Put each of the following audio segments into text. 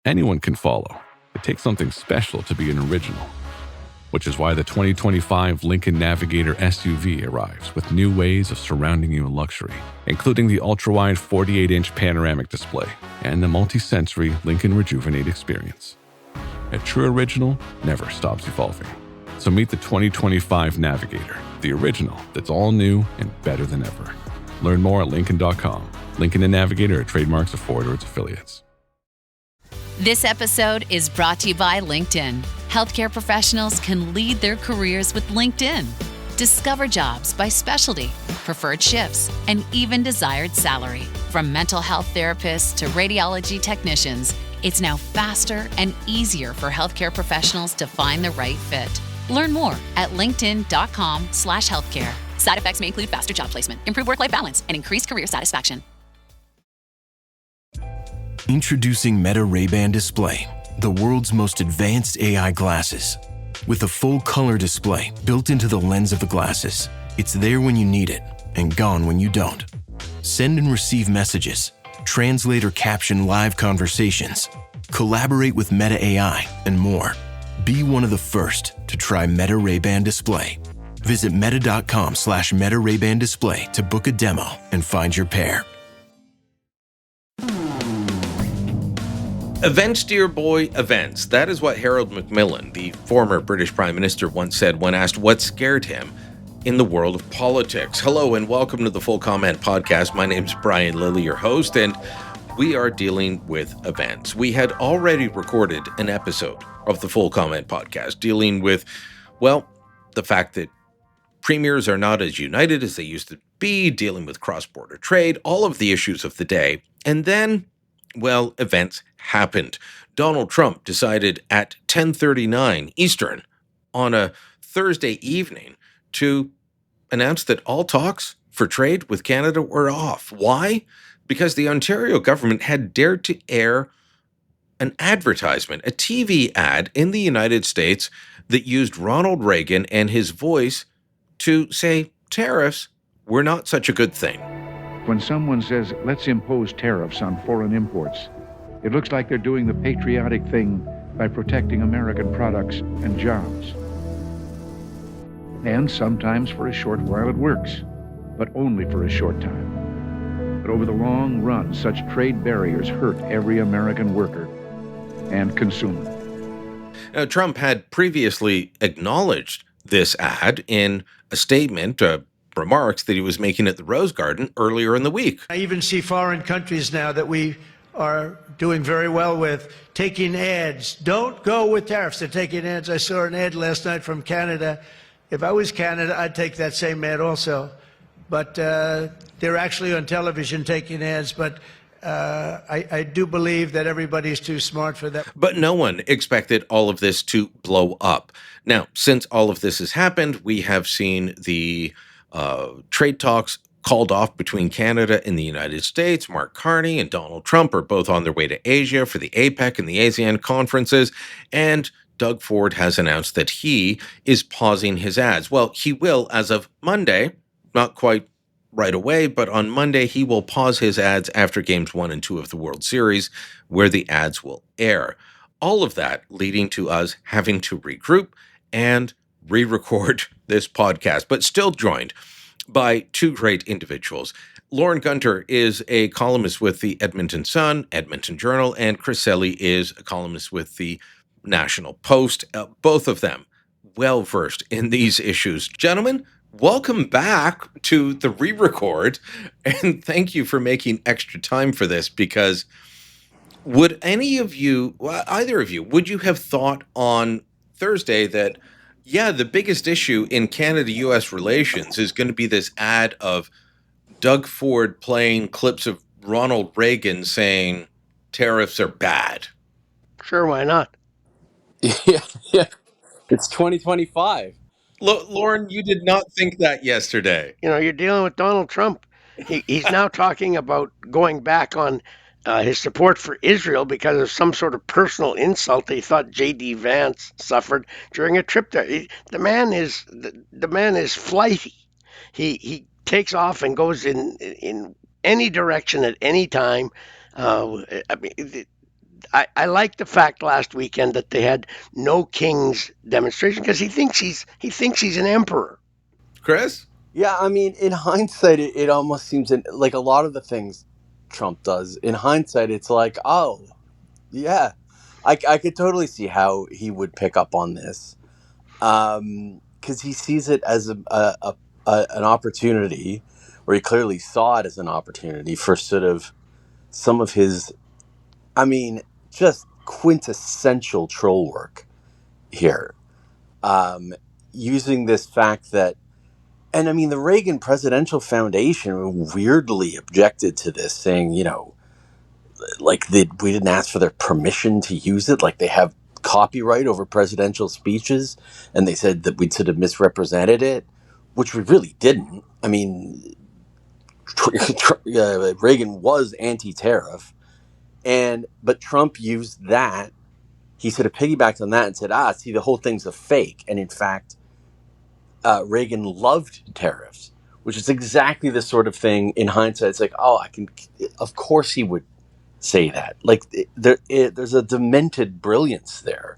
Anyone can follow. It takes something special to be an original. Which is why the 2025 Lincoln Navigator SUV arrives with new ways of surrounding you in luxury, including the ultra-wide 48-inch panoramic display and the multi-sensory Lincoln Rejuvenate experience. A true original never stops evolving. So meet the 2025 Navigator, the original that's all new and better than ever. Learn more at Lincoln.com. Lincoln and Navigator are trademarks of Ford or its affiliates. This episode is brought to you by LinkedIn. Healthcare professionals can lead their careers with LinkedIn. Discover jobs by specialty, preferred shifts, and even desired salary. From mental health therapists to radiology technicians, it's now faster and easier for healthcare professionals to find the right fit. Learn more at linkedin.com/healthcare. Side effects may include faster job placement, improved work-life balance, and increased career satisfaction. Introducing Meta Ray-Ban Display, the world's most advanced AI glasses. With a full color display built into the lens of the glasses, it's there when you need it and gone when you don't. Send and receive messages, translate or caption live conversations, collaborate with Meta AI, and more. Be one of the first to try Meta Ray-Ban Display. Visit meta.com/Meta Ray-Ban Display to book a demo and find your pair. Events, dear boy, events. That is what Harold Macmillan, the former British Prime Minister, once said when asked what scared him in the world of politics. Hello and welcome to the Full Comment Podcast. My name is Brian Lilly, your host, and we are dealing with events. We had already recorded an episode of the Full Comment Podcast dealing with, well, the fact that premiers are not as united as they used to be, dealing with cross-border trade, all of the issues of the day. And then, well, events happened. Donald Trump decided at 10:39 Eastern on a Thursday evening to announce that all talks for trade with Canada were off. Why? Because the Ontario government had dared to air an advertisement, a TV ad in the United States that used Ronald Reagan and his voice to say tariffs were not such a good thing. When someone says, let's impose tariffs on foreign imports, it looks like they're doing the patriotic thing by protecting American products and jobs. And sometimes for a short while it works, but only for a short time. But over the long run, such trade barriers hurt every American worker and consumer. Now, Trump had previously acknowledged this ad in a statement, remarks that he was making at the Rose Garden earlier in the week. I even see foreign countries now that we are doing very well with taking ads. Don't go with tariffs. They're taking ads. I saw an ad last night from Canada. If I was Canada, I'd take that same ad also. But they're actually on television taking ads. But I do believe that everybody's too smart for that. But no one expected all of this to blow up. Now, since all of this has happened, we have seen the trade talks called off between Canada and the United States. Mark Carney and Donald Trump are both on their way to Asia for the APEC and the ASEAN conferences. And Doug Ford has announced that he is pausing his ads. Well, he will as of Monday, not quite right away, but on Monday, he will pause his ads after games 1 and 2 of the World Series, where the ads will air. All of that leading to us having to regroup and re-record this podcast, but still joined by two great individuals. Lorne Gunter is a columnist with the Edmonton Sun, Edmonton Journal, and Chris Selley is a columnist with the National Post. Both of them well-versed in these issues. Gentlemen, welcome back to the re-record, and thank you for making extra time for this, because would any of you, well, either of you, would you have thought on Thursday that, yeah, the biggest issue in Canada-U.S. relations is going to be this ad of Doug Ford playing clips of Ronald Reagan saying tariffs are bad? Sure, why not? Yeah. It's 2025. Lorne, you did not think that yesterday. You know, you're dealing with Donald Trump. He's now talking about going back on his support for Israel because of some sort of personal insult he thought J.D. Vance suffered during a trip there. The man is flighty. He takes off and goes in any direction at any time. I mean, I like the fact last weekend that they had no king's demonstration because he thinks he's an emperor. Chris? Yeah, I mean, in hindsight, it almost seems like a lot of the things Trump does. In hindsight, it's like, oh, yeah, I could totally see how he would pick up on this, because he sees it as an opportunity, or he clearly saw it as an opportunity for sort of some of his, I mean, just quintessential troll work here, um, using this fact that. And I mean, the Reagan Presidential Foundation weirdly objected to this, saying, like we didn't ask for their permission to use it. Like they have copyright over presidential speeches. And they said that we'd sort of misrepresented it, which we really didn't. I mean, Reagan was anti-tariff. But Trump used that. He sort of piggybacked on that and said, see, the whole thing's a fake. And in fact, Reagan loved tariffs, which is exactly the sort of thing in hindsight. It's like, of course he would say that. Like there's a demented brilliance there,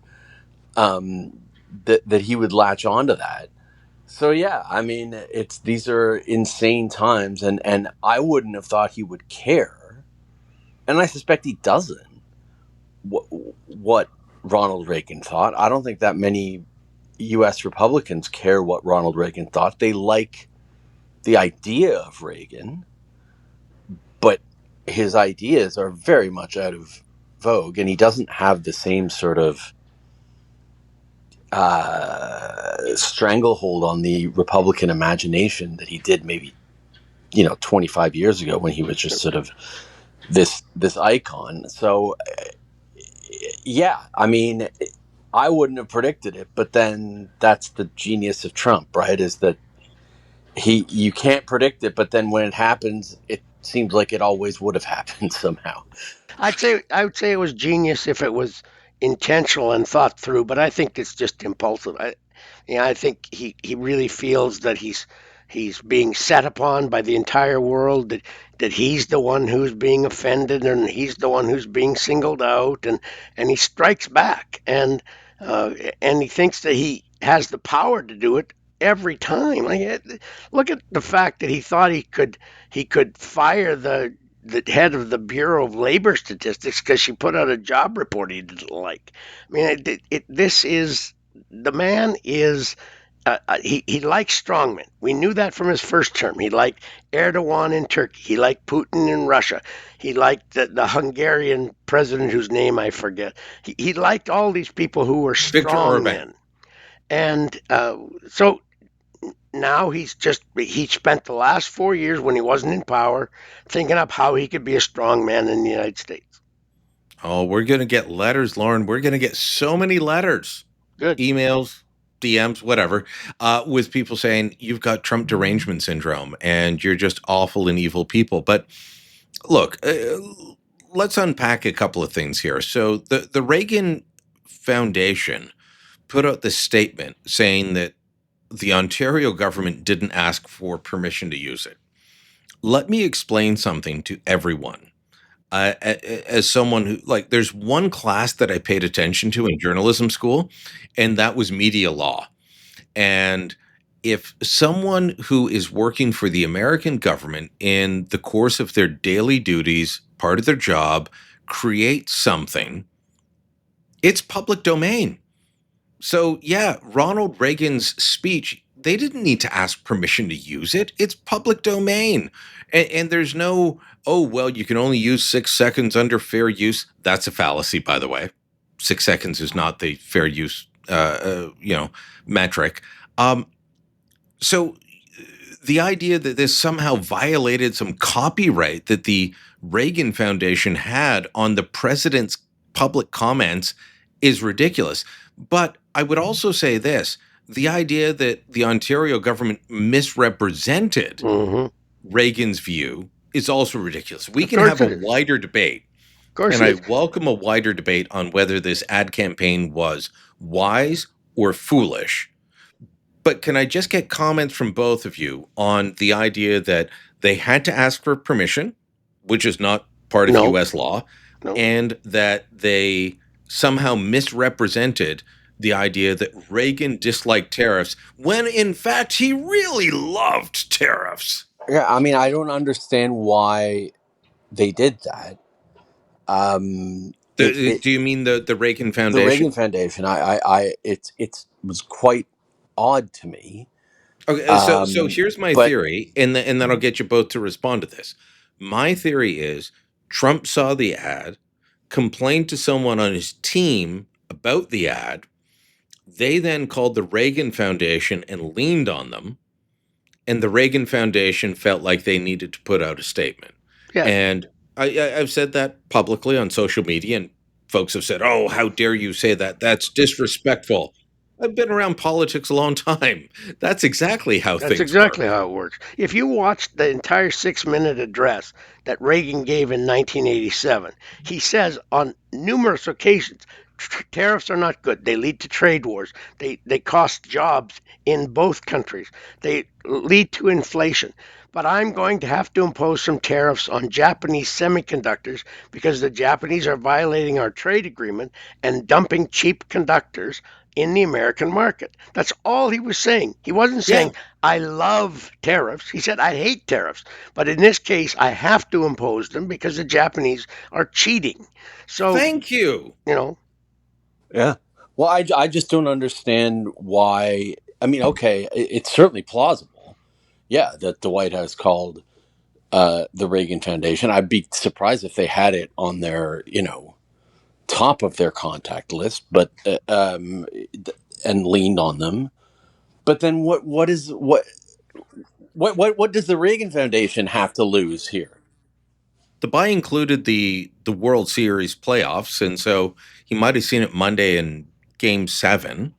that he would latch onto that. So yeah, I mean, these are insane times, and I wouldn't have thought he would care, and I suspect he doesn't. What Ronald Reagan thought, I don't think that many U.S. Republicans care what Ronald Reagan thought. They like the idea of Reagan, but his ideas are very much out of vogue, and he doesn't have the same sort of stranglehold on the Republican imagination that he did maybe 25 years ago, when he was just sort of this icon. So yeah, I mean, I wouldn't have predicted it, but then that's the genius of Trump, right? Is that you can't predict it, but then when it happens, it seems like it always would have happened somehow. I would say it was genius if it was intentional and thought through, but I think it's just impulsive. I think he really feels that he's being set upon by the entire world, that he's the one who's being offended and he's the one who's being singled out, and he strikes back, and he thinks that he has the power to do it every time. Look at the fact that he thought he could fire the head of the Bureau of Labor Statistics because she put out a job report he didn't like. I mean, the man is. He likes strongmen. We knew that from his first term. He liked Erdogan in Turkey. He liked Putin in Russia. He liked the Hungarian president whose name I forget. He liked all these people who were strongmen. And so now he spent the last 4 years when he wasn't in power thinking up how he could be a strong man in the United States. Oh, we're going to get letters, Lorne. We're going to get so many letters. Good. Emails, DMs, whatever, with people saying you've got Trump derangement syndrome and you're just awful and evil people. But look, let's unpack a couple of things here. So the Reagan Foundation put out this statement saying that the Ontario government didn't ask for permission to use it. Let me explain something to everyone. As someone who, there's one class that I paid attention to in journalism school, and that was media law. And if someone who is working for the American government in the course of their daily duties, part of their job, creates something, it's public domain. So yeah, Ronald Reagan's speech, they didn't need to ask permission to use it. It's public domain. And there's no, oh, well, you can only use 6 seconds under fair use. That's a fallacy, by the way. 6 seconds is not the fair use, metric. So the idea that this somehow violated some copyright that the Reagan Foundation had on the president's public comments is ridiculous. But I would also say this, the idea that the Ontario government misrepresented Reagan's view is also ridiculous. We can have a wider debate, and I welcome a wider debate on whether this ad campaign was wise or foolish. But can I just get comments from both of you on the idea that they had to ask for permission, which is not part of U.S. law, No. and that they somehow misrepresented the idea that Reagan disliked tariffs when in fact he really loved tariffs. Yeah, I mean, I don't understand why they did that. Do you mean the Reagan The Reagan Foundation? Foundation, it was quite odd to me. Okay, so here's my But theory, and then I'll get you both to respond to this. My theory is Trump saw the ad, complained to someone on his team about the ad. They then called the Reagan Foundation and leaned on them, and the Reagan Foundation felt like they needed to put out a statement. Yeah. And I've said that publicly on social media, and folks have said, "Oh, how dare you say that? That's disrespectful." I've been around politics a long time. That's exactly how That's things work. exactly how it works. If you watched the entire 6-minute address that Reagan gave in 1987, he says on numerous occasions, tariffs are not good. They lead to trade wars. They cost jobs in both countries. They lead to inflation. But I'm going to have to impose some tariffs on Japanese semiconductors because the Japanese are violating our trade agreement and dumping cheap conductors in the American market. That's all he was saying. He wasn't saying, I love tariffs. He said, I hate tariffs. But in this case, I have to impose them because the Japanese are cheating. So, Thank you. yeah, well, I just don't understand why. I mean, okay, it's certainly plausible. Yeah, that the White House called the Reagan Foundation. I'd be surprised if they had it on their, top of their contact list, but and leaned on them. But then what does the Reagan Foundation have to lose here? The buy included the World Series playoffs, and so he might have seen it Monday in Game 7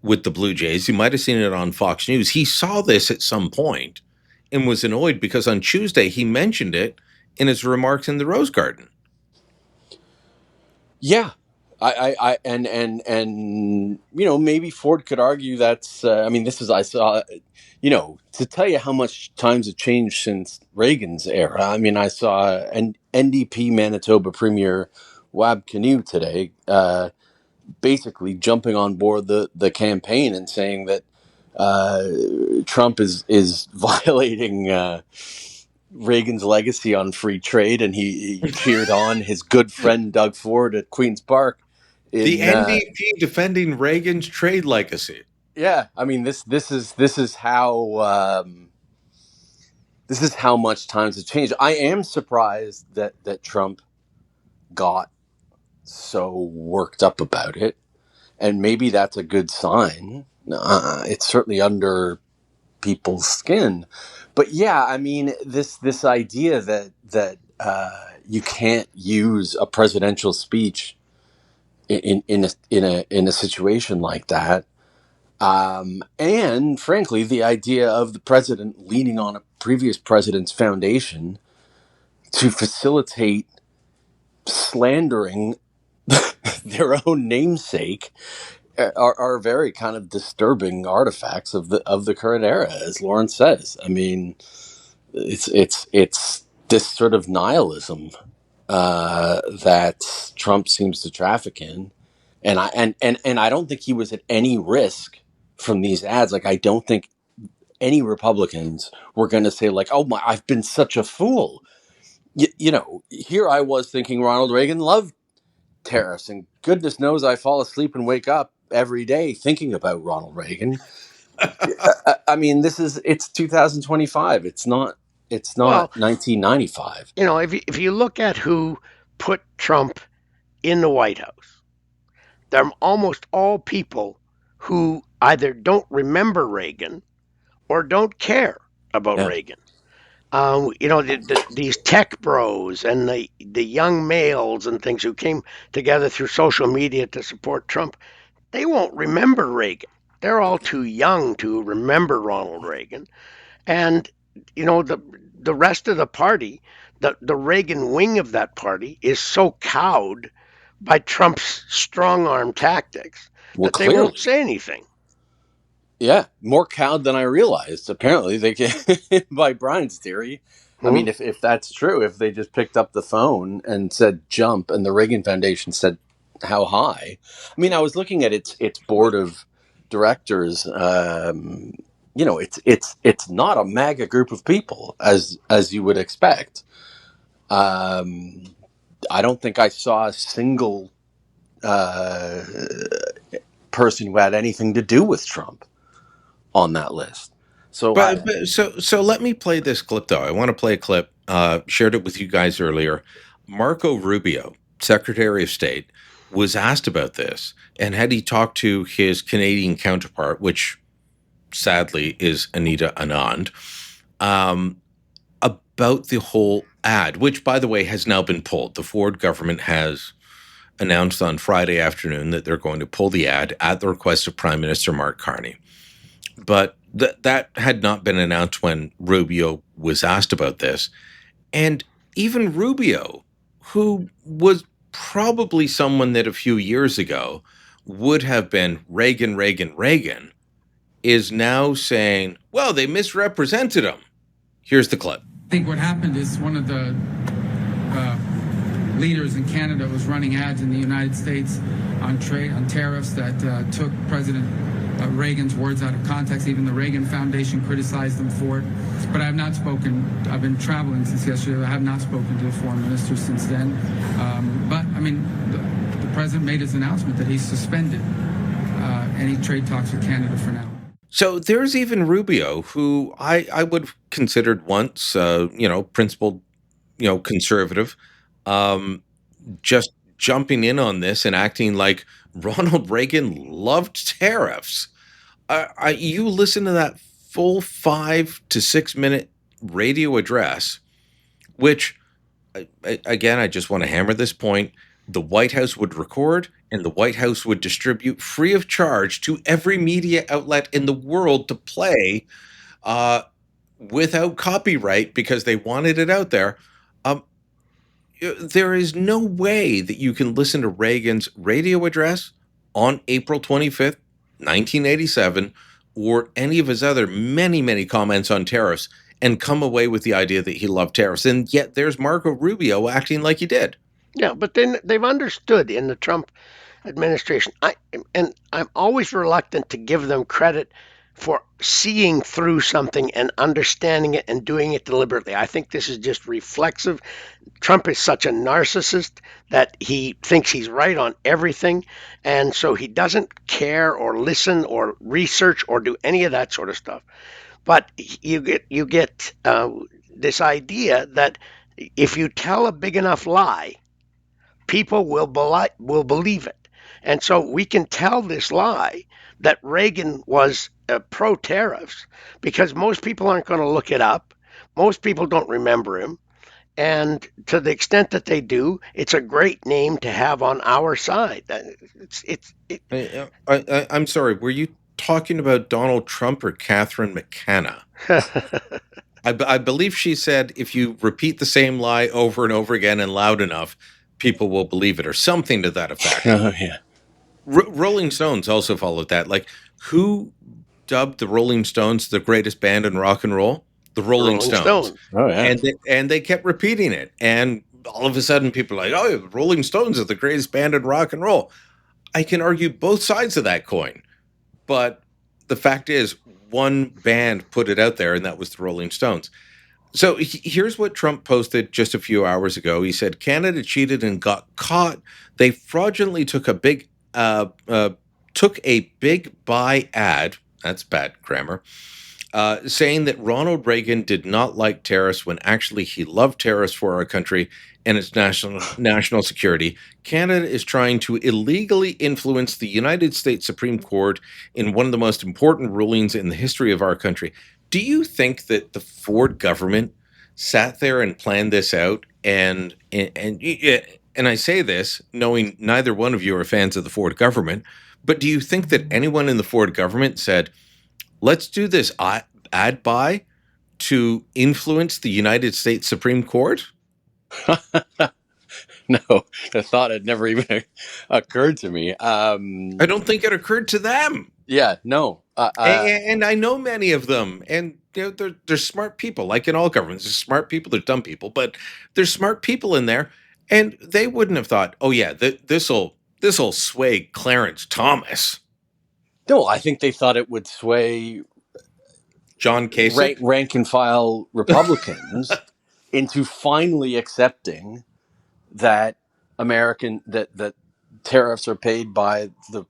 with the Blue Jays. He might have seen it on Fox News. He saw this at some point and was annoyed because on Tuesday he mentioned it in his remarks in the Rose Garden. Yeah, I maybe Ford could argue that's. I mean, I saw. To tell you how much times have changed since Reagan's era. I mean, I saw an NDP Manitoba Premier Wab Kinew today, basically jumping on board the campaign and saying that Trump is violating Reagan's legacy on free trade, and he cheered on his good friend Doug Ford at Queen's Park. The NDP defending Reagan's trade legacy. Yeah, I mean this is how much times have changed. I am surprised that Trump got so worked up about it, and maybe that's a good sign. It's certainly under people's skin, but yeah, I mean this idea that you can't use a presidential speech in a situation like that. And frankly, the idea of the president leaning on a previous president's foundation to facilitate slandering their own namesake are very kind of disturbing artifacts of the current era, as Lorne says. I mean, it's this sort of nihilism that Trump seems to traffic in, and I don't think he was at any risk from these ads. Like, I don't think any Republicans were going to say, like, oh my, I've been such a fool. Here I was thinking Ronald Reagan loved tariffs, and goodness knows I fall asleep and wake up every day thinking about Ronald Reagan. I mean, it's 2025. It's not 1995. If you look at who put Trump in the White House, they're almost all people who either don't remember Reagan or don't care about Reagan. These tech bros and the young males and things who came together through social media to support Trump, they won't remember Reagan. They're all too young to remember Ronald Reagan. And, the rest of the party, the Reagan wing of that party is so cowed by Trump's strong arm tactics that they won't say anything. Yeah, more cowed than I realized. Apparently, they can, by Brian's theory, I mean, if that's true, if they just picked up the phone and said jump, and the Reagan Foundation said how high. I mean, I was looking at its board of directors. It's not a MAGA group of people as you would expect. I don't think I saw a single person who had anything to do with Trump on that list. So, So let me play this clip though. I want to play a clip. Shared it with you guys earlier. Marco Rubio, Secretary of State, was asked about this, and had he talked to his Canadian counterpart, which sadly is Anita Anand, about the whole ad, which, by the way, has now been pulled. The Ford government has announced on Friday afternoon that they're going to pull the ad at the request of Prime Minister Mark Carney. But that had not been announced when Rubio was asked about this. And even Rubio, who was probably someone that a few years ago would have been Reagan, Reagan, Reagan, is now saying, well, they misrepresented him. Here's the clip. I think what happened is one of the leaders in Canada was running ads in the United States on tariffs that took President Reagan's words out of context. Even the Reagan Foundation criticized them for it. But I have not spoken. I've been traveling since yesterday. I have not spoken to the foreign minister since then. But I mean, the president made his announcement that he's suspended any trade talks with Canada for now. So there's even Rubio, who I would have considered once, principled, conservative, just jumping in on this and acting like Ronald Reagan loved tariffs. You listen to that full 5 to 6 minute radio address, which, again, I just want to hammer this point. The White House would record, and the White House would distribute free of charge to every media outlet in the world to play without copyright because they wanted it out there. There is no way that you can listen to Reagan's radio address on April 25th, 1987, or any of his other many, many comments on tariffs and come away with the idea that he loved tariffs. And yet there's Marco Rubio acting like he did. Yeah, but then they've understood in the Trump administration. I'm always reluctant to give them credit for seeing through something and understanding it and doing it deliberately. I think this is just reflexive. Trump is such a narcissist that he thinks he's right on everything, and so he doesn't care or listen or research or do any of that sort of stuff. But you get this idea that if you tell a big enough lie, people will believe it. And so we can tell this lie that Reagan was pro-tariffs because most people aren't going to look it up. Most people don't remember him. And to the extent that they do, it's a great name to have on our side. I'm sorry, were you talking about Donald Trump or Catherine McKenna? I believe she said if you repeat the same lie over and over again and loud enough, people will believe it, or something to that effect. Oh, yeah. Rolling Stones also followed that. Like, who dubbed the Rolling Stones the greatest band in rock and roll? The Rolling Stones. Oh, yeah. And they kept repeating it. And all of a sudden people are like, oh, the Rolling Stones are the greatest band in rock and roll. I can argue both sides of that coin. But the fact is, one band put it out there, and that was the Rolling Stones. So here's what Trump posted just a few hours ago. He said, Canada cheated and got caught. They fraudulently took a big buy ad, that's bad grammar, saying that Ronald Reagan did not like tariffs when actually he loved tariffs for our country and its national security. Canada is trying to illegally influence the United States Supreme Court in one of the most important rulings in the history of our country. Do you think that the Ford government sat there and planned this out? And I say this knowing neither one of you are fans of the Ford government, but do you think that anyone in the Ford government said, let's do this ad buy to influence the United States Supreme Court? No, the thought had never even occurred to me. I don't think it occurred to them. Yeah, no. And I know many of them, and they're smart people, like in all governments. There's smart people, there's dumb people, but there's smart people in there, and they wouldn't have thought, oh yeah, this'll sway Clarence Thomas, No, I think they thought it would sway John Kasich. rank and file Republicans into finally accepting that that tariffs are paid by the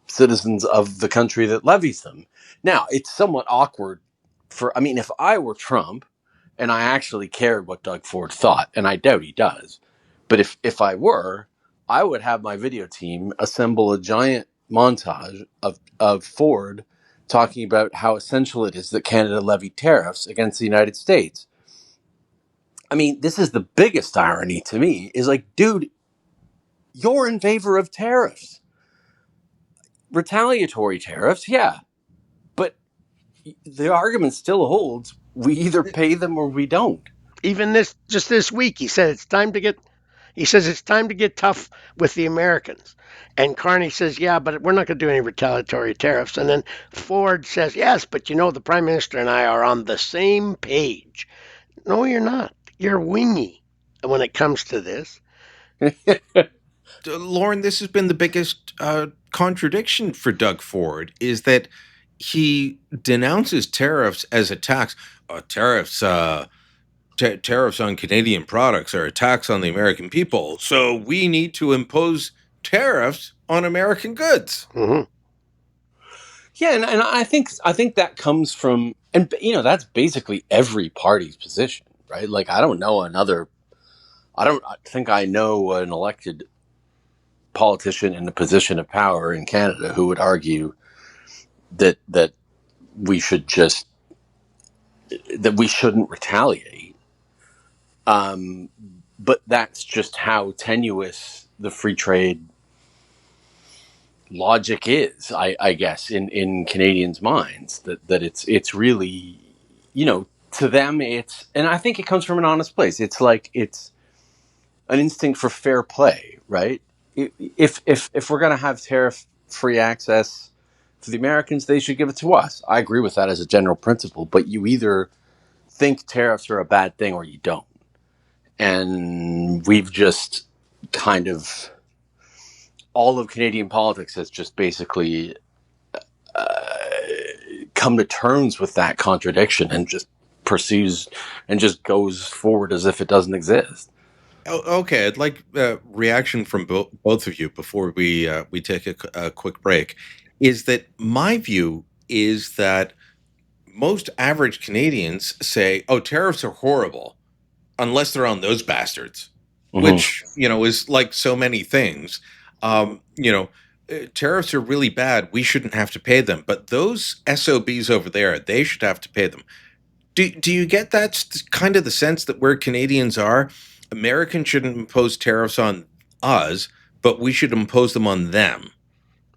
citizens of the country that levies them. Now, it's somewhat awkward if I were Trump and I actually cared what Doug Ford thought, and I doubt he does, but if I were, I would have my video team assemble a giant montage of Ford talking about how essential it is that Canada levy tariffs against the United States. I mean, this is the biggest irony to me, is like, dude, you're in favor of tariffs. Retaliatory tariffs, yeah. But the argument still holds. We either pay them or we don't. Even this week, he said it's time to get tough with the Americans. And Carney says, yeah, but we're not going to do any retaliatory tariffs. And then Ford says, yes, but the Prime Minister and I are on the same page. No, you're not. You're wingy when it comes to this. Lorne, this has been the biggest contradiction for Doug Ford, is that he denounces tariffs as a tax. Tariffs on Canadian products are a tax on the American people, so we need to impose tariffs on American goods. Mm-hmm. Yeah, and I think that comes from, and that's basically every party's position, right? Like, I don't think I know an elected politician in a position of power in Canada who would argue that we shouldn't retaliate. But that's just how tenuous the free trade logic is, I guess, in Canadians' minds, that it's really, to them, and I think it comes from an honest place. It's like, it's an instinct for fair play, right? If we're going to have tariff-free access for the Americans, they should give it to us. I agree with that as a general principle, but you either think tariffs are a bad thing or you don't. And we've just kind of, all of Canadian politics has just basically come to terms with that contradiction and just pursues and just goes forward as if it doesn't exist. Okay, I'd like a reaction from both of you before we take a quick break. Is that my view is that most average Canadians say, "Oh, tariffs are horrible," unless they're on those bastards, which is like so many things. Tariffs are really bad. We shouldn't have to pay them, but those SOBs over there, they should have to pay them. Do you get that kind of the sense that where Canadians are? Americans shouldn't impose tariffs on us, but we should impose them on them.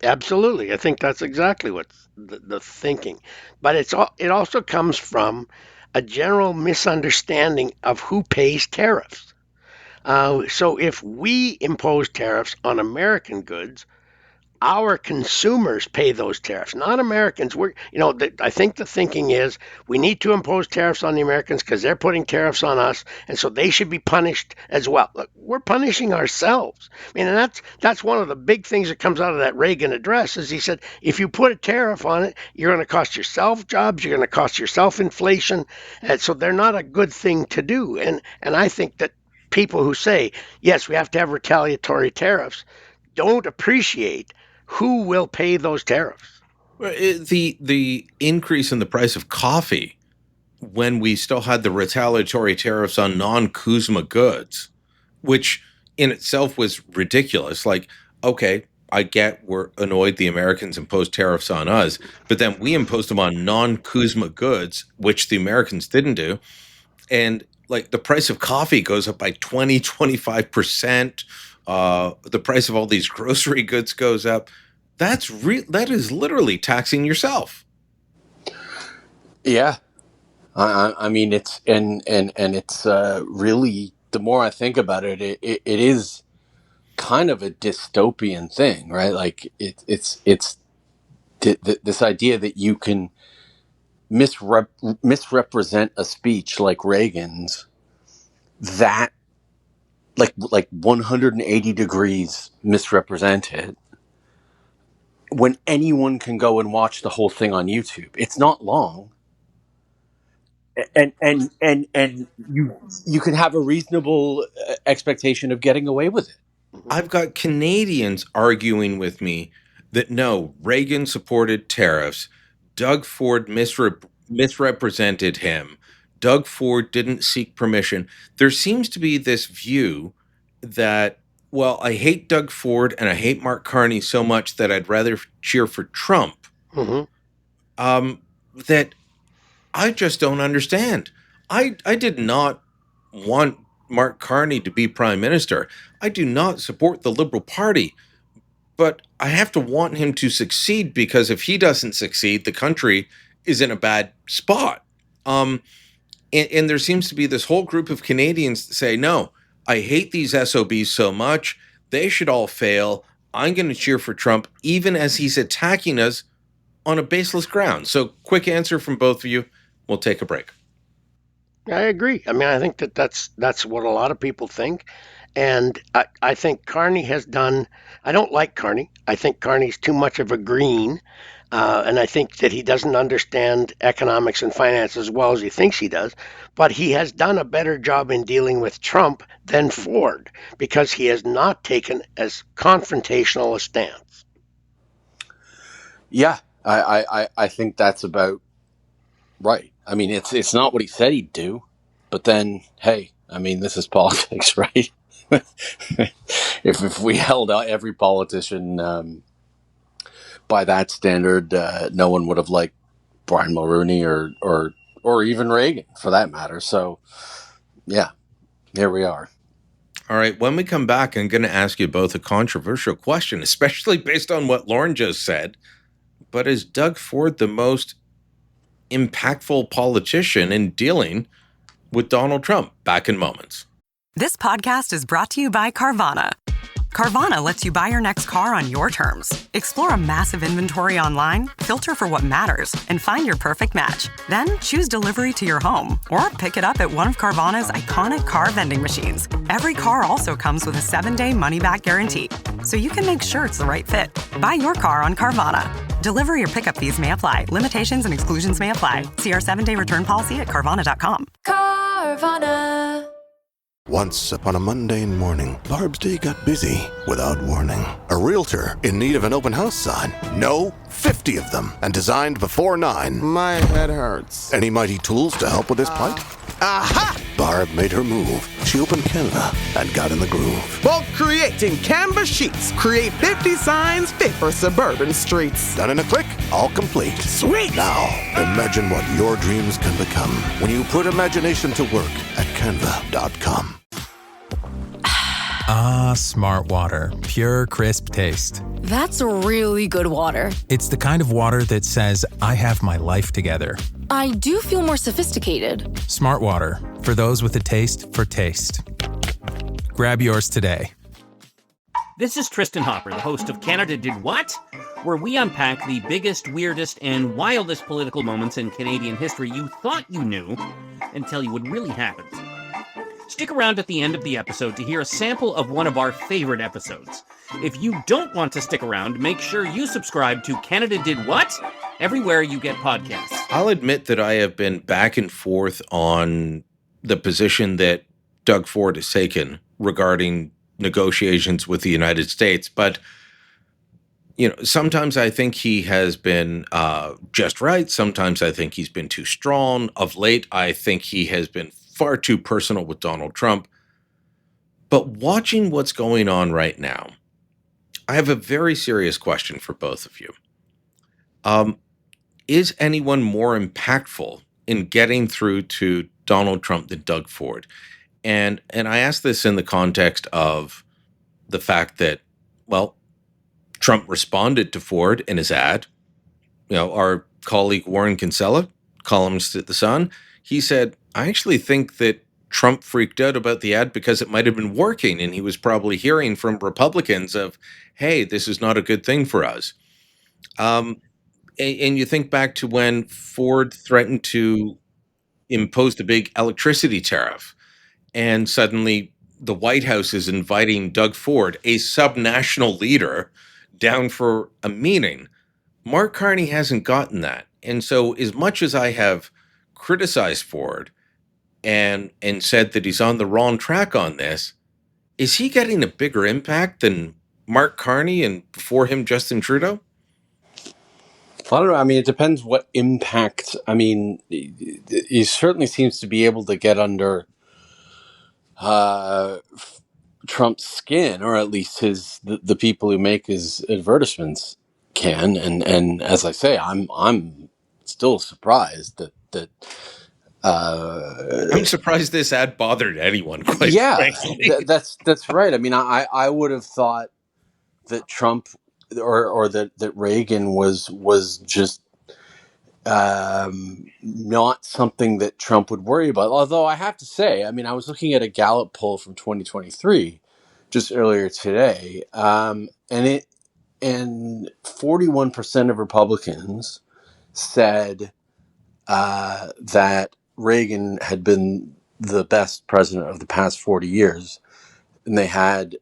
Absolutely. I think that's exactly what's the thinking. But it also comes from a general misunderstanding of who pays tariffs. So if we impose tariffs on American goods, our consumers pay those tariffs, not Americans. I think the thinking is we need to impose tariffs on the Americans because they're putting tariffs on us, and so they should be punished as well. Look, we're punishing ourselves. I mean, and that's one of the big things that comes out of that Reagan address, is he said, if you put a tariff on it, you're going to cost yourself jobs, you're going to cost yourself inflation, and so they're not a good thing to do. And I think that people who say, yes, we have to have retaliatory tariffs, don't appreciate who will pay those tariffs. The increase in the price of coffee when we still had the retaliatory tariffs on non-CUSMA goods, which in itself was ridiculous. Like, okay, I get we're annoyed the Americans imposed tariffs on us, but then we imposed them on non-CUSMA goods, which the Americans didn't do. And like the price of coffee goes up by 25%. The price of all these grocery goods goes up. That is literally taxing yourself. Yeah, I mean, it's and it's really, the more I think about it, it is kind of a dystopian thing, right? Like it's this idea that you can misrepresent a speech like Reagan's, that like 180 degrees misrepresent it, when anyone can go and watch the whole thing on YouTube. It's not long. And you can have a reasonable expectation of getting away with it. I've got Canadians arguing with me that no, Reagan supported tariffs. Doug Ford misrepresented him. Doug Ford didn't seek permission. There seems to be this view that, well, I hate Doug Ford and I hate Mark Carney so much that I'd rather cheer for Trump. That I just don't understand. I did not want Mark Carney to be prime minister. I do not support the Liberal Party, but I have to want him to succeed, because if he doesn't succeed, the country is in a bad spot. And there seems to be this whole group of Canadians that say, no, I hate these SOBs so much. They should all fail. I'm going to cheer for Trump, even as he's attacking us on a baseless ground. So quick answer from both of you. We'll take a break. I agree. I mean, I think that's what a lot of people think. And I think Carney has done, I don't like Carney. I think Carney's too much of a green. And I think that he doesn't understand economics and finance as well as he thinks he does. But he has done a better job in dealing with Trump than Ford, because he has not taken as confrontational a stance. Yeah, I think that's about right. I mean, it's not what he said he'd do, but then, hey, I mean, this is politics, right? if we held out every politician by that standard, no one would have liked Brian Mulroney or even Reagan, for that matter. So, yeah, here we are. All right, when we come back, I'm going to ask you both a controversial question, especially based on what Lorne just said. But is Doug Ford the most impactful politician in dealing with Donald Trump? Back in moments. This podcast is brought to you by Carvana. Carvana lets you buy your next car on your terms. Explore a massive inventory online, filter for what matters, and find your perfect match. Then choose delivery to your home or pick it up at one of Carvana's iconic car vending machines. Every car also comes with a 7-day money-back guarantee, so you can make sure it's the right fit. Buy your car on Carvana. Delivery or pickup fees may apply. Limitations and exclusions may apply. See our 7-day return policy at Carvana.com. Carvana. Once upon a mundane morning, Barb's day got busy without warning. A realtor in need of an open house sign. No, 50 of them, and designed before 9. My head hurts. Any mighty tools to help with this plight? Aha! Barb made her move. She opened Canva and got in the groove. Bulk creating Canva sheets. Create 50 signs fit for suburban streets. Done in a click, all complete. Sweet! Now, imagine what your dreams can become when you put imagination to work at canva.com. Ah, Smart Water. Pure, crisp taste. That's really good water. It's the kind of water that says, I have my life together. I do feel more sophisticated. Smart Water. For those with a taste for taste. Grab yours today. This is Tristan Hopper, the host of Canada Did What?, where we unpack the biggest, weirdest, and wildest political moments in Canadian history you thought you knew and tell you what really happened. Stick around at the end of the episode to hear a sample of one of our favorite episodes. If you don't want to stick around, make sure you subscribe to Canada Did What? Everywhere you get podcasts. I'll admit that I have been back and forth on the position that Doug Ford has taken regarding negotiations with the United States, but sometimes I think he has been just right. Sometimes I think he's been too strong. Of late, I think he has been far too personal with Donald Trump. But watching what's going on right now, I have a very serious question for both of you. Is anyone more impactful in getting through to Donald Trump than Doug Ford? And I ask this in the context of the fact that, well, Trump responded to Ford in his ad. Our colleague Warren Kinsella, columnist at The Sun, he said, I actually think that Trump freaked out about the ad because it might have been working, and he was probably hearing from Republicans of, hey, this is not a good thing for us. And you think back to when Ford threatened to impose the big electricity tariff, and suddenly the White House is inviting Doug Ford, a subnational leader, down for a meeting. Mark Carney hasn't gotten that. And so as much as I have criticized Ford and said that he's on the wrong track on this, is he getting a bigger impact than Mark Carney and before him Justin Trudeau? I don't know. I mean, it depends what impact. I mean, he certainly seems to be able to get under Trump's skin, or at least the people who make his advertisements can. And as I say, I'm still surprised that I'm surprised this ad bothered anyone, quite yeah, frankly. that's right. I mean, I would have thought that Trump or that Reagan was just not something that Trump would worry about. Although I have to say, I mean, I was looking at a Gallup poll from 2023 just earlier today, and 41% of Republicans said that Reagan had been the best president of the past 40 years, and they had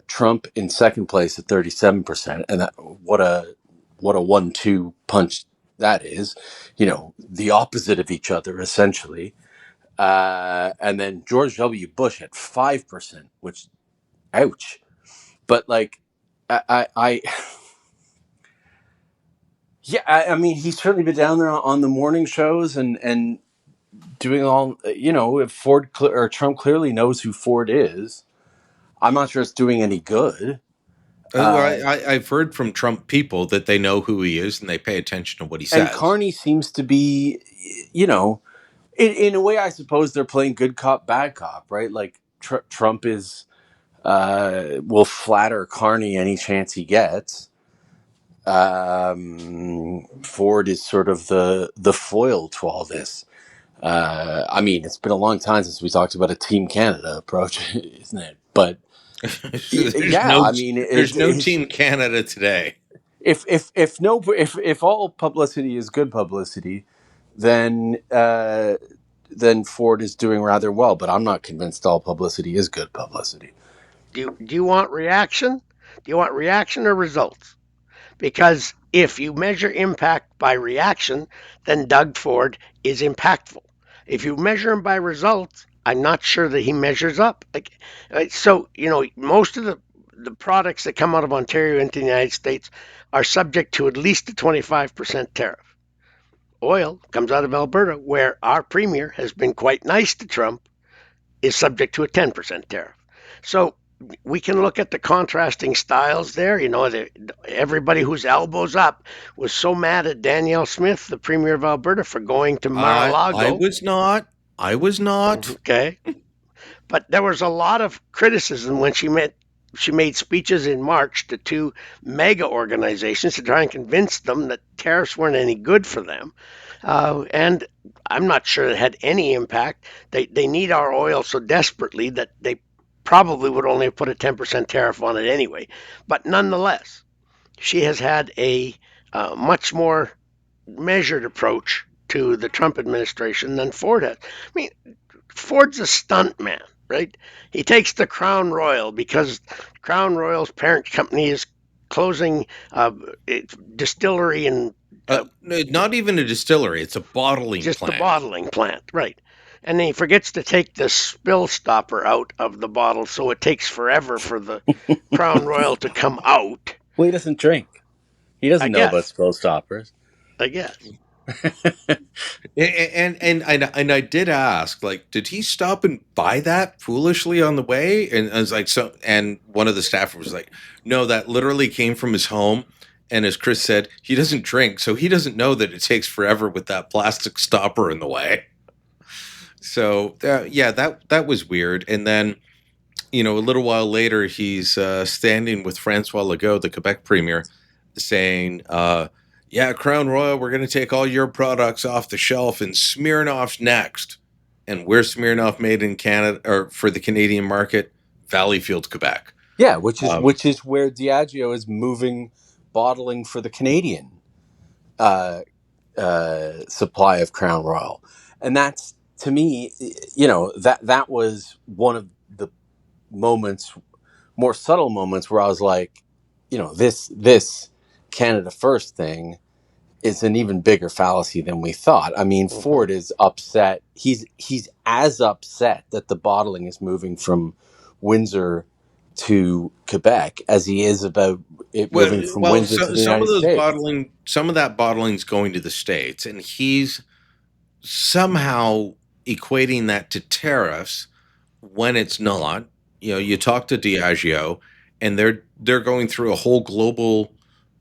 Trump in second place at 37%, and that what a 1-2 punch that is, the opposite of each other essentially. And then George W. Bush at 5%, which, ouch. But like, I yeah, I mean, he's certainly been down there on the morning shows and doing all, if Ford or Trump clearly knows who Ford is. I'm not sure it's doing any good. I've heard from Trump people that they know who he is and they pay attention to what he And says. Carney seems to be, in a way, I suppose they're playing good cop, bad cop, right? Like Trump will flatter Carney any chance he gets. Ford is sort of the foil to all this. I mean, it's been a long time since we talked about a Team Canada approach, isn't it? But I mean, there's no Team Canada today. If all publicity is good publicity, then Ford is doing rather well. But I'm not convinced all publicity is good publicity. Do you want reaction? Do you want reaction or results? Because if you measure impact by reaction, then Doug Ford is impactful. If you measure him by results, I'm not sure that he measures up. So, most of the products that come out of Ontario into the United States are subject to at least a 25% tariff. Oil comes out of Alberta, where our premier has been quite nice to Trump, is subject to a 10% tariff. So we can look at the contrasting styles there. Everybody whose elbows up was so mad at Danielle Smith, the premier of Alberta, for going to Mar-a-Lago. I was not. Okay. But there was a lot of criticism when she made speeches in March to two mega organizations to try and convince them that tariffs weren't any good for them. And I'm not sure it had any impact. They need our oil so desperately that they probably would only have put a 10% tariff on it anyway. But nonetheless, she has had a much more measured approach to the Trump administration than Ford has. I mean, Ford's a stunt man, right? He takes the Crown Royal because Crown Royal's parent company is closing distillery and not even a distillery, it's a bottling just plant. Just a bottling plant, right. And then he forgets to take the spill stopper out of the bottle, so it takes forever for the Crown Royal to come out. Well, he doesn't drink. He doesn't know about spill stoppers. I guess. and I did ask, like, did he stop and buy that foolishly on the way? And I was like, so. And one of the staff was like, no, that literally came from his home. And as Chris said, he doesn't drink, so he doesn't know that it takes forever with that plastic stopper in the way. So that was weird. And then, a little while later, he's standing with Francois Legault, the Quebec premier, saying, Crown Royal, we're going to take all your products off the shelf, and Smirnoff's next. And we're Smirnoff made in Canada, or for the Canadian market, Valleyfield, Quebec. Yeah, which is where Diageo is moving bottling for the Canadian uh, supply of Crown Royal, and that's, to me, that was one of the moments, more subtle moments, where I was like, this Canada First thing is an even bigger fallacy than we thought. I mean, Ford is upset. He's as upset that the bottling is moving from Windsor to Quebec as he is about it moving from Windsor to the some of United those States. some of that bottling's going to the States, and he's somehow equating that to tariffs when it's not. You talk to Diageo, and they're going through a whole global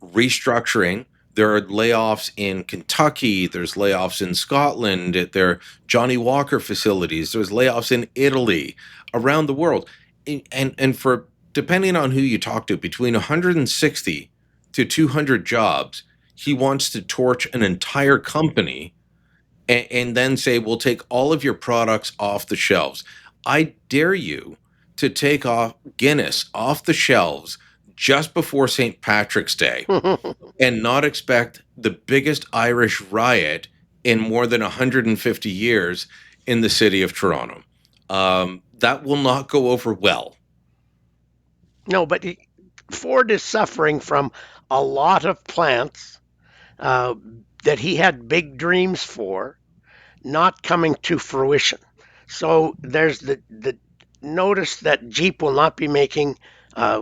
restructuring. There are layoffs in Kentucky. There's layoffs in Scotland at their Johnny Walker facilities. There's layoffs in Italy, around the world, and for, depending on who you talk to, between 160 to 200 jobs, he wants to torch an entire company and then say, we'll take all of your products off the shelves. I dare you to take off Guinness off the shelves just before St. Patrick's Day and not expect the biggest Irish riot in more than 150 years in the city of Toronto. That will not go over well. No, but Ford is suffering from a lot of plants that he had big dreams for not coming to fruition. So there's the notice that Jeep will not be making a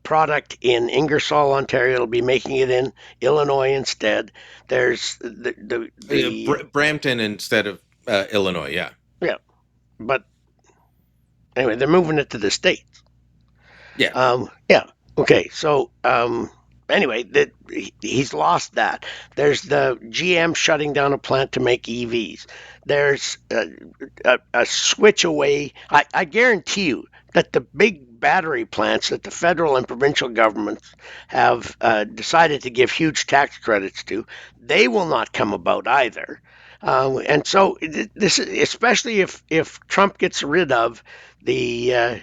product in Ingersoll, Ontario. It'll be making it in Illinois instead. There's the Brampton instead of Illinois, yeah. Yeah, but anyway, they're moving it to the States. Yeah. Yeah. Okay. So anyway, he's lost that. There's the GM shutting down a plant to make EVs. There's a switch away. I guarantee you that the big battery plants that the federal and provincial governments have decided to give huge tax credits to, they will not come about either. And so this, especially if Trump gets rid of the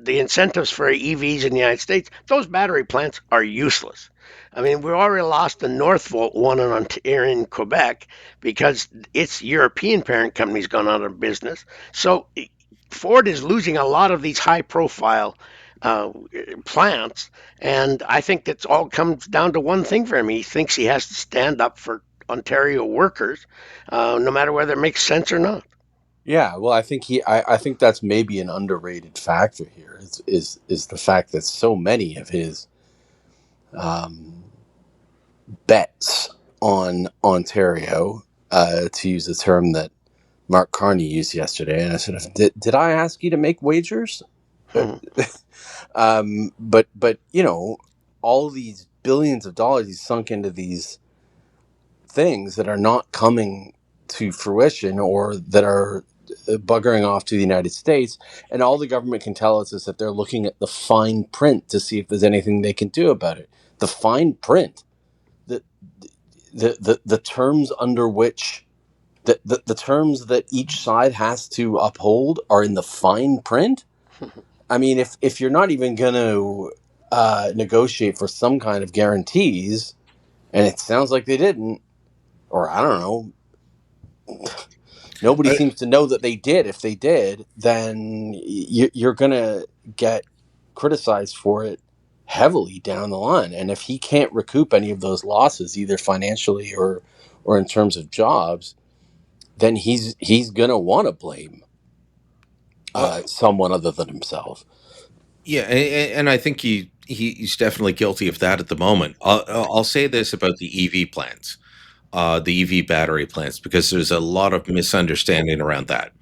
incentives for EVs in the United States, those battery plants are useless. I mean, we already lost the Northvolt one in Quebec because its European parent company's gone out of business. So Ford is losing a lot of these high-profile plants, and I think that all comes down to one thing for him. He thinks he has to stand up for Ontario workers, no matter whether it makes sense or not. Yeah, well, I think I think that's maybe an underrated factor here. Is the fact that so many of his bets on Ontario, to use a term that Mark Carney used yesterday, and I said, did I ask you to make wagers? But all these billions of dollars he's sunk into these things that are not coming to fruition, or that are buggering off to the United States, and all the government can tell us is that they're looking at the fine print to see if there's anything they can do about it. The fine print, the terms under which the terms that each side has to uphold are in the fine print. I mean, if you're not even going to negotiate for some kind of guarantees, and it sounds like they didn't, or I don't know, nobody seems to know that they did. If they did, then you're going to get criticized for it heavily down the line. And if he can't recoup any of those losses, either financially or in terms of jobs, then he's going to want to blame someone other than himself. Yeah, and I think he's definitely guilty of that at the moment. I'll say this about the EV plants, the EV battery plants, because there's a lot of misunderstanding around that.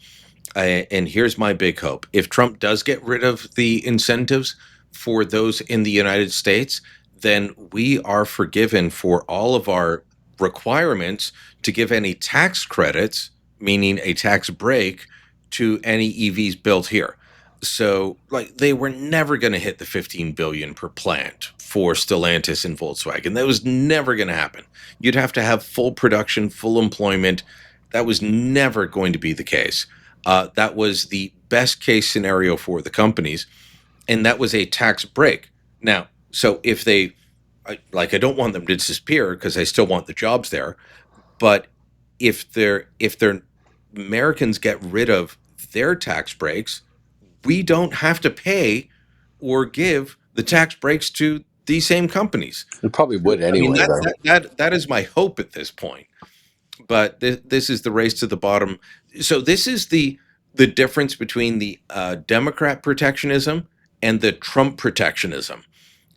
And here's my big hope. If Trump does get rid of the incentives for those in the United States, then we are forgiven for all of our requirements to give any tax credits, meaning a tax break, to any EVs built here. So, like, they were never going to hit the 15 billion per plant for Stellantis and Volkswagen. That was never going to happen. You'd have to have full production, full employment. That was never going to be the case. That was the best case scenario for the companies, and that was a tax break. Now, so if they I don't want them to disappear because I still want the jobs there. But if they're Americans get rid of their tax breaks, we don't have to pay or give the tax breaks to these same companies. It probably would I mean, anyway, though. that is my hope at this point. But this is the race to the bottom. So this is the difference between the Democrat protectionism and the Trump protectionism.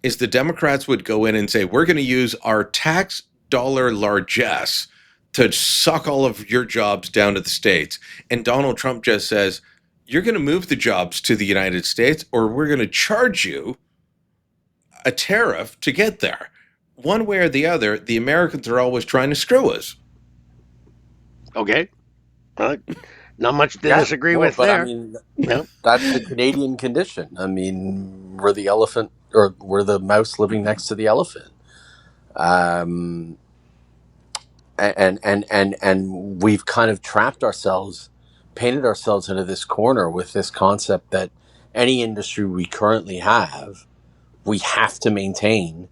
Is the Democrats would go in and say, we're going to use our tax dollar largesse to suck all of your jobs down to the States. And Donald Trump just says, you're going to move the jobs to the United States, or we're going to charge you a tariff to get there. One way or the other, the Americans are always trying to screw us. Okay. Not much to disagree with but there. I mean, that's the Canadian condition. I mean, we're the elephant, or we're the mouse living next to the elephant. And we've kind of trapped ourselves, painted ourselves into this corner with this concept that any industry we currently have, we have to maintain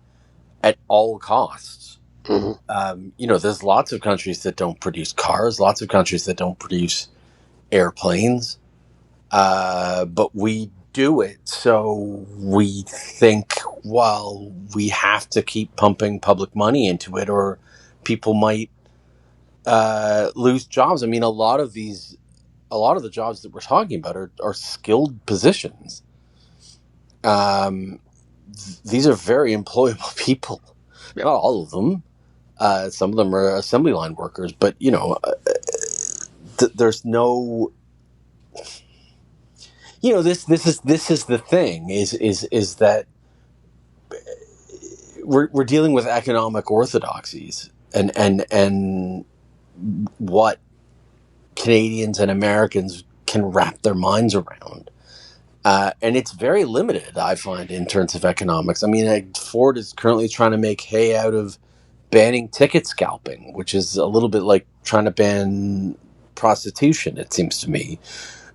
at all costs. Mm-hmm. There's lots of countries that don't produce cars, lots of countries that don't produce airplanes, but we do it. So we think, well, we have to keep pumping public money into it, or people might lose jobs. I mean, a lot of the jobs that we're talking about are skilled positions. These are very employable people. Not all of them. Some of them are assembly line workers, but there's no. This is the thing is that we're dealing with economic orthodoxies and what Canadians and Americans can wrap their minds around. And it's very limited, I find, in terms of economics. I mean, Ford is currently trying to make hay out of banning ticket scalping, which is a little bit like trying to ban prostitution, it seems to me,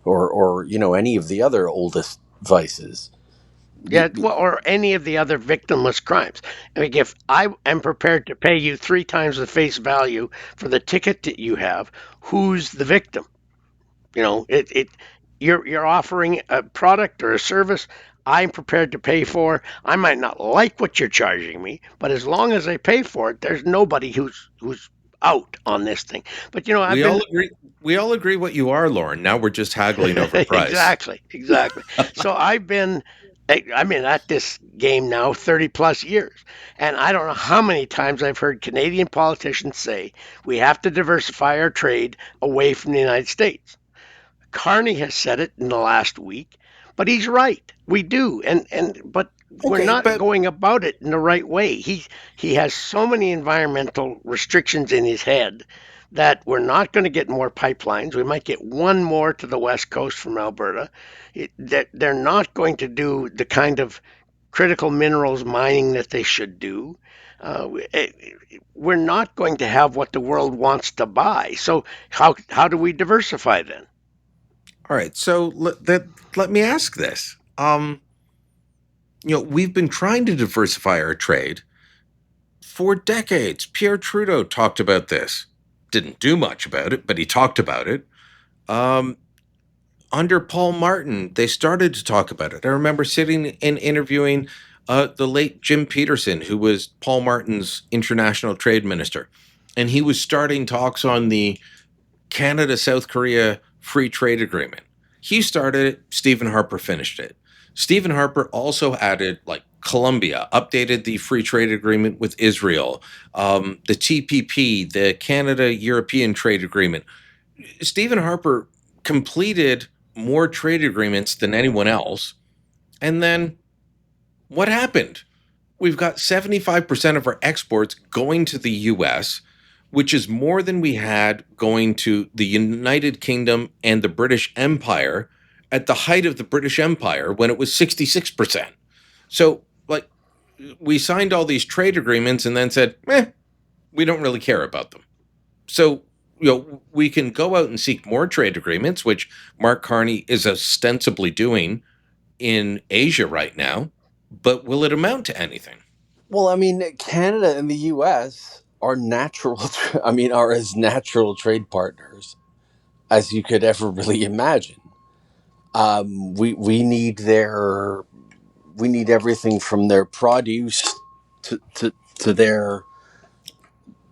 or any of the other oldest vices. Yeah, or any of the other victimless crimes. I mean, if I am prepared to pay you 3 times the face value for the ticket that you have, who's the victim? You're offering a product or a service I'm prepared to pay for. I might not like what you're charging me, but as long as I pay for it, there's nobody who's out on this thing. But we all agree what you are, Lorne. Now we're just haggling over price. Exactly. So I'm at this game now 30 plus years, and I don't know how many times I've heard Canadian politicians say we have to diversify our trade away from the United States. Carney has said it in the last week, but he's right. We do, but we're not going about it in the right way. He has so many environmental restrictions in his head that we're not going to get more pipelines. We might get one more to the west coast from Alberta. They're not going to do the kind of critical minerals mining that they should do. We're not going to have what the world wants to buy. So how do we diversify then? All right, so let me ask this. We've been trying to diversify our trade for decades. Pierre Trudeau talked about this. Didn't do much about it, but he talked about it. Under Paul Martin, they started to talk about it. I remember sitting and interviewing the late Jim Peterson, who was Paul Martin's international trade minister. And he was starting talks on the Canada-South Korea free trade agreement. He started it. Stephen Harper finished it. Stephen Harper also added Colombia, updated the free trade agreement with Israel, the TPP, the Canada-European trade agreement. Stephen Harper completed more trade agreements than anyone else. And then what happened? We've got 75% of our exports going to the U.S., which is more than we had going to the United Kingdom and the British Empire at the height of the British Empire when it was 66%. So, we signed all these trade agreements and then said, we don't really care about them. So, we can go out and seek more trade agreements, which Mark Carney is ostensibly doing in Asia right now, but will it amount to anything? Well, I mean, Canada and the U.S. are are as natural trade partners as you could ever really imagine. We need we need everything from their produce to their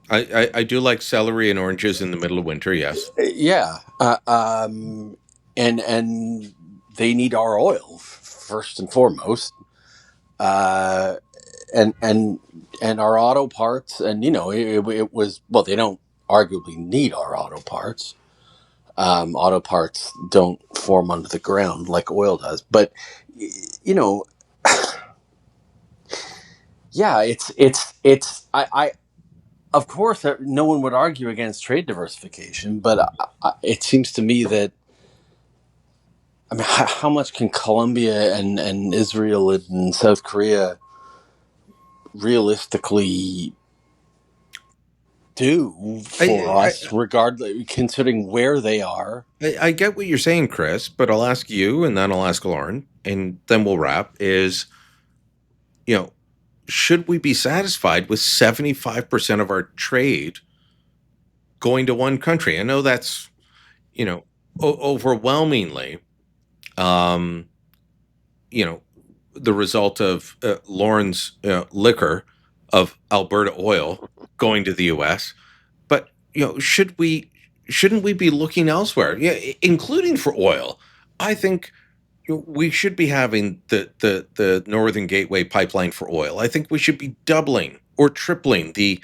I do like celery and oranges in the middle of winter. Yes. yeah, and they need our oil first and foremost, uh, and our auto parts, and it was well, they don't arguably need our auto parts. Auto parts don't form under the ground like oil does, but you know, yeah, it's of course no one would argue against trade diversification, but it seems to me that how much can Colombia and Israel and South Korea realistically do for us, regardless, considering where they are? I get what you're saying, Chris, but I'll ask you, and then I'll ask Lorne, and then we'll wrap. Should we be satisfied with 75% of our trade going to one country? I know that's, overwhelmingly, um, the result of Lorne's liquor of Alberta oil going to the U.S. But shouldn't we be looking elsewhere? Yeah, including for oil. I think we should be having the Northern Gateway pipeline for oil. I think we should be doubling or tripling the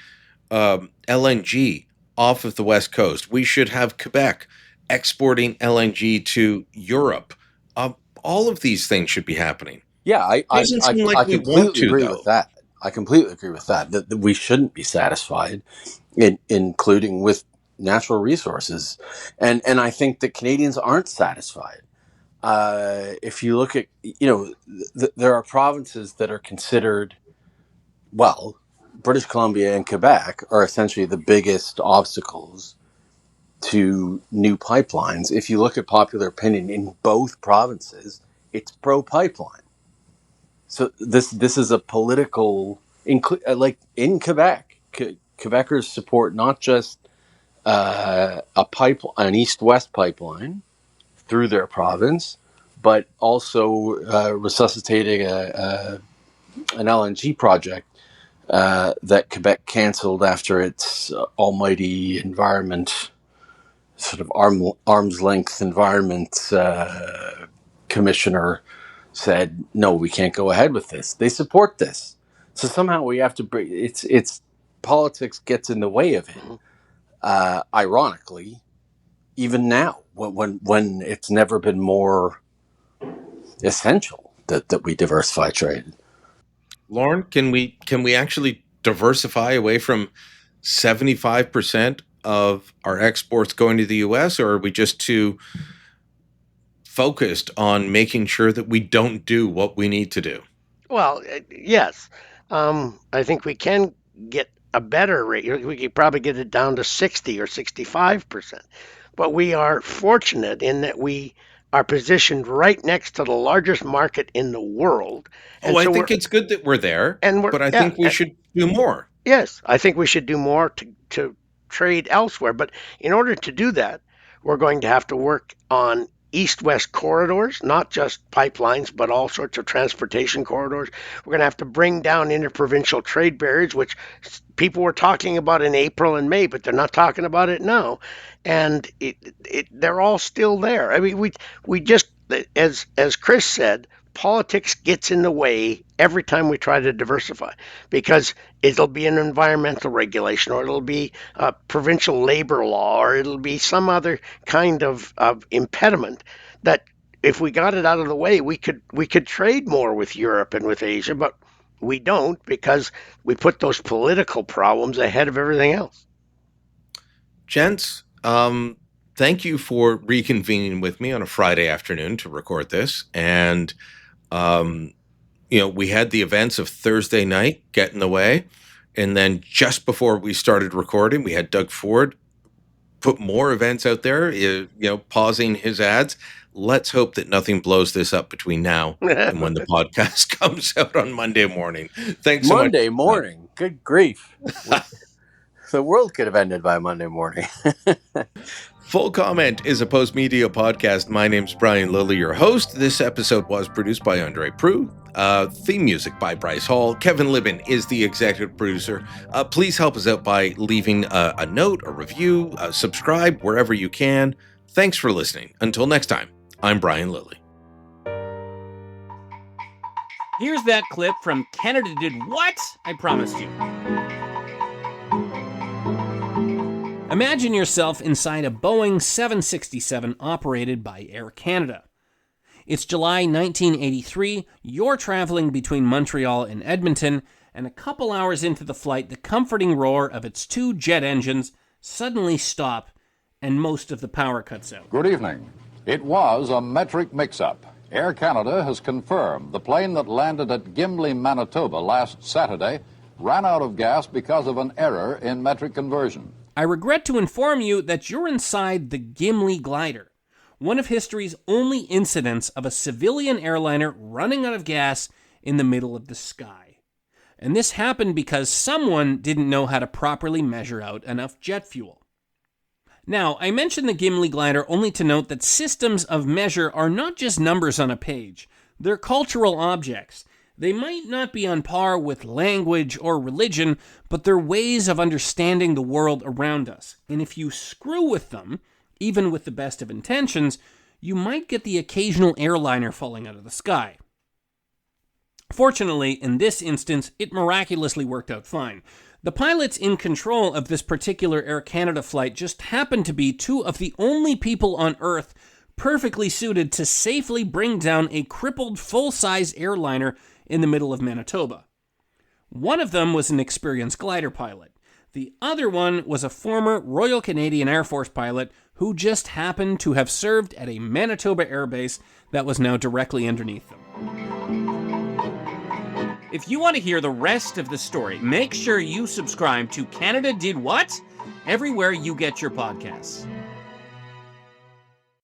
LNG off of the West Coast. We should have Quebec exporting LNG to Europe. All of these things should be happening. Yeah, Doesn't seem like we want completely to, agree though. with that. I completely agree with that we shouldn't be satisfied, including with natural resources, and I think that Canadians aren't satisfied. If you look at, there are provinces that are considered, well, British Columbia and Quebec are essentially the biggest obstacles to new pipelines. If you look at popular opinion in both provinces, it's pro-pipeline. So this is a political, like in Quebec, Quebecers support not just an east-west pipeline through their province, but also resuscitating an LNG project that Quebec canceled after its almighty environment, sort of arm's length environment commissioner said, no, we can't go ahead with this. They support this. So somehow we have to bring it's politics gets in the way of it. Ironically, even now, when it's never been more essential that we diversify trade. Lorne, can we actually diversify away from 75% of our exports going to the US, or are we just too focused on making sure that we don't do what we need to do? Well, yes. I think we can get a better rate. We could probably get it down to 60 or 65%. But we are fortunate in that we are positioned right next to the largest market in the world. And I think it's good that we're there, but I think we should do more. Yes, I think we should do more to trade elsewhere. But in order to do that, we're going to have to work on east-west corridors, not just pipelines, but all sorts of transportation corridors. We're going to have to bring down interprovincial trade barriers, which people were talking about in April and May, but they're not talking about it now. And they're all still there. I mean, we just, as Chris said, politics gets in the way every time we try to diversify, because it'll be an environmental regulation, or it'll be a provincial labor law, or it'll be some other kind of impediment that if we got it out of the way, we could trade more with Europe and with Asia, but we don't, because we put those political problems ahead of everything else. Gents, thank you for reconvening with me on a Friday afternoon to record this. And we had the events of Thursday night get in the way. And then just before we started recording, we had Doug Ford put more events out there, pausing his ads. Let's hope that nothing blows this up between now and when the podcast comes out on Monday morning. Thanks so much. Monday morning. Good grief. The world could have ended by Monday morning. Full Comment is a Postmedia podcast. My name's Brian Lilly, your host. This episode was produced by Andre Proulx. Theme music by Bryce Hall. Kevin Libin is the executive producer. Please help us out by leaving a note, a review, subscribe wherever you can. Thanks for listening. Until next time, I'm Brian Lilly. Here's that clip from Canada Did What? I promised you. Imagine yourself inside a Boeing 767 operated by Air Canada. It's July 1983, you're traveling between Montreal and Edmonton, and a couple hours into the flight, the comforting roar of its two jet engines suddenly stop, and most of the power cuts out. Good evening. It was a metric mix-up. Air Canada has confirmed the plane that landed at Gimli, Manitoba last Saturday ran out of gas because of an error in metric conversion. I regret to inform you that you're inside the Gimli glider, one of history's only incidents of a civilian airliner running out of gas in the middle of the sky. And this happened because someone didn't know how to properly measure out enough jet fuel. Now, I mention the Gimli glider only to note that systems of measure are not just numbers on a page. They're cultural objects. They might not be on par with language or religion, but they're ways of understanding the world around us. And if you screw with them, even with the best of intentions, you might get the occasional airliner falling out of the sky. Fortunately, in this instance, it miraculously worked out fine. The pilots in control of this particular Air Canada flight just happened to be two of the only people on Earth perfectly suited to safely bring down a crippled full-size airliner in the middle of Manitoba. One of them was an experienced glider pilot. The other one was a former Royal Canadian Air Force pilot who just happened to have served at a Manitoba airbase that was now directly underneath them. If you want to hear the rest of the story, make sure you subscribe to Canada Did What? Everywhere you get your podcasts.